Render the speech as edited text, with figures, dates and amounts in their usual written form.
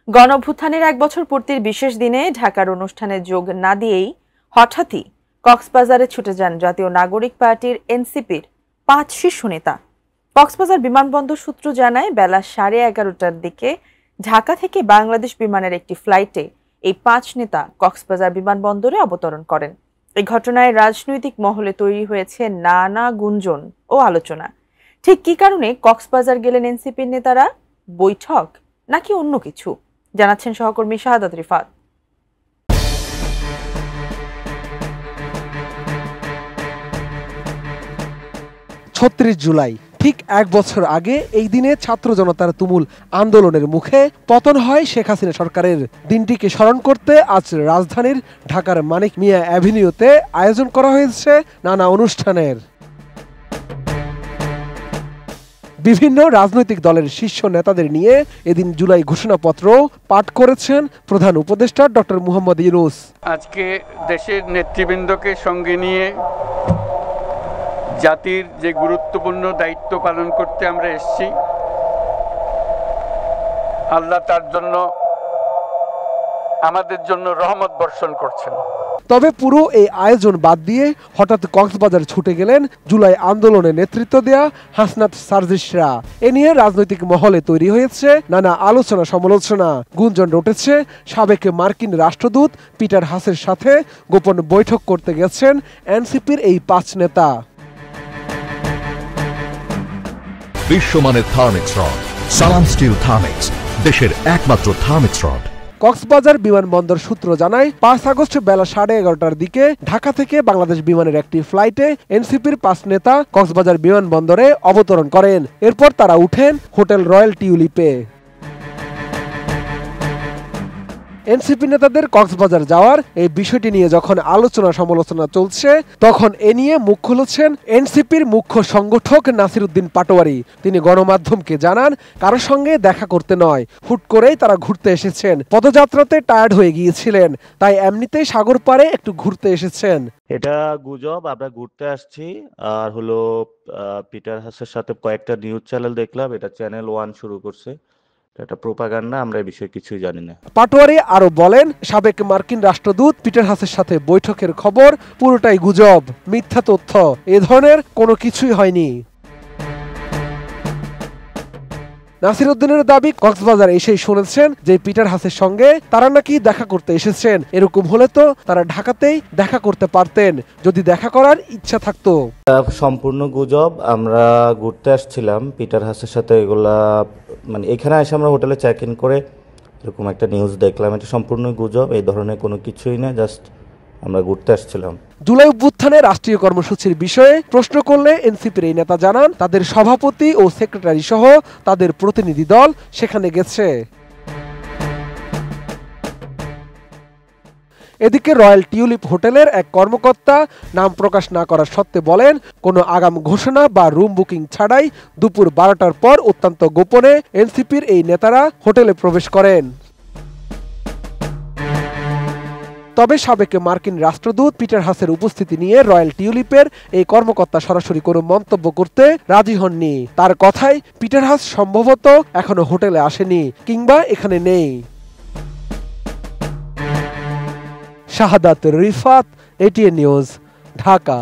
গণঅভ্যুত্থানের ১ বছর পূর্তির বিশেষ দিনে ঢাকার অনুষ্ঠানে যোগ না দিয়েই হঠাৎই কক্সবাজারে ছুটে যান জাতীয় নাগরিক পার্টির এনসিপির ৫ শীর্ষ নেতা। কক্সবাজার বিমানবন্দর সূত্র জানায়, বেলা 11:30টার দিকে ঢাকা থেকে বাংলাদেশ বিমানের একটি ফ্লাইটে এই ৫ নেতা কক্সবাজার বিমানবন্দরে অবতরণ করেন। এই ঘটনায় রাজনৈতিক মহলে তৈরি হয়েছে নানা গুঞ্জন ও আলোচনা। ঠিক কী কারণে কক্সবাজার গেলেন এনসিপির নেতারা? বৈঠক নাকি অন্য কিছু? জানাচ্ছেন সহকর্মী শাহাদাত রিফাত। ৩৬ জুলাই, ঠিক ১ বছর আগে এই দিনে ছাত্র জনতার তুমুল আন্দোলনের মুখে পতন হয় শেখ হাসিনা সরকারের। দিনটিকে স্মরণ করতে আজ রাজধানীর ঢাকার মানিক মিয়া অ্যাভিনিউতে আয়োজন করা হয়েছে নানা অনুষ্ঠানের। বিভিন্ন রাজনৈতিক দলের শীর্ষ নেতাদের নিয়ে এদিন জুলাই ঘোষণাপত্র পাঠ করেছেন প্রধান উপদেষ্টা ডক্টর মুহাম্মদ ইউনূস। আজকে দেশের নেতৃবৃন্দকে সঙ্গে নিয়ে জাতির যে গুরুত্বপূর্ণ দায়িত্ব পালন করতে আমরা এসেছি, আল্লাহ তার জন্য আমাদের জন্য রহমত বর্ষণ করছেন। তবে পুরো এই আয়োজন বাদ দিয়ে হঠাৎ কক্সবাজার ছুটে গেলেন জুলাই আন্দোলনে নেতৃত্ব দেয়া হাসনাত সার্জিসরা। এ নিয়ে রাজনৈতিক মহলে তৈরি হয়েছে নানা আলোচনা সমালোচনা। গুঞ্জন রটেছে সাবেক মার্কিন রাষ্ট্রদূত পিটার হাসের সাথে গোপন বৈঠক করতে গেছেন এনসিপির এই ৫ নেতা। বিশ্বমানের থার্মিক্স রড, সালাম স্টিল থার্মিক্স, দেশের একমাত্র থার্মিক্স রড। কক্সবাজার বিমানবন্দর সূত্র জানায়, ৫ আগস্ট বেলা 11:30টার দিকে ঢাকা থেকে বাংলাদেশ বিমানের একটি ফ্লাইটে এনসিপির ৫ নেতা কক্সবাজার বিমানবন্দরে অবতরণ করেন। এরপর তারা উঠেন হোটেল রয়্যাল টিউলিপে। এনসিপি নেতাদের কক্সবাজার যাওয়ার এই বিষয়টি নিয়ে যখন আলোচনা সমালোচনা চলছে, তখন এ নিয়ে মুখ খুলেছেন এনসিপির মুখ্য সংগঠক নাসির উদ্দিন পাটোয়ারি। তিনি গণমাধ্যমকে জানান, কারোর সঙ্গে দেখা করতে নয়, হুট করেই তারা ঘুরতে এসেছেন। পদযাত্রাতে টায়ার্ড হয়ে গিয়েছিলেন, তাই এমনিতেই সাগর পাড়ে একটু ঘুরতে এসেছেন। এটা গুজব, আমরা ঘুরতে আসছি। আর হলো পিটার হাসের সাথে কয়েকটা নিউজ চ্যানেল দেখলাম, এটা চ্যানেল 1 শুরু করছে, এটা প্রোপাগান্ডা, আমরা এই বিষয়ে কিছুই জানি না। পাটোয়ারি আরো বলেন, সাবেক মার্কিন রাষ্ট্রদূত পিটার হাসের সাথে বৈঠকের খবর পুরোটাই গুজব, মিথ্যা তথ্য, এ ধরনের কোনো কিছুই হয়নি। নাসির উদ্দিনের দাবি, কক্সবাজার এসেই শুনেছেন যে পিটার হাসের সঙ্গে তারা নাকি দেখা করতে এসেছেন। এরকম হলে তো তারা ঢাকাতেই দেখা করতে পারতেন, যদি দেখা করার ইচ্ছা থাকতো। সম্পূর্ণ গুজব। আমরা ঘুরতে আসছিলাম পিটার হাসের সাথে, এগুলা মানে এখানে এসে আমরা হোটেলে চেক ইন করে এরকম একটা নিউজ দেখলাম, এটা সম্পূর্ণ গুজব, এই ধরনের কোনো কিছুই না, জাস্ট আমরা ঘুরতে আসছিলাম। জুলাই অভ্যুত্থানে রাষ্ট্রীয় কর্মসূচির বিষয়ে প্রশ্ন করলে এনসিপির এই নেতা জানান, তাদের সভাপতি ও সেক্রেটারি সহ তাদের প্রতিনিধি দল সেখানে গেছে। এদিকে রয়্যাল টিউলিপ হোটেলের এক কর্মকর্তা নাম প্রকাশ না করার সত্ত্বে বলেন, কোনো আগাম ঘোষণা বা রুম বুকিং ছাড়াই দুপুর 12টার পর অত্যন্ত গোপনে এনসিপির এই নেতারা হোটেলে প্রবেশ করেন। তবে সাবেক মার্কিন রাষ্ট্রদূত পিটার হাসের উপস্থিতি নিয়ে রয়্যাল টিউলিপের এই কর্মকর্তা সরাসরি কোনো মন্তব্য করতে রাজি হননি। তার কথায়, পিটার হাস সম্ভবত এখনো হোটেলে আসেনি কিংবা এখানে নেই। শাহাদাত রিফাত, এটিএন নিউজ, ঢাকা।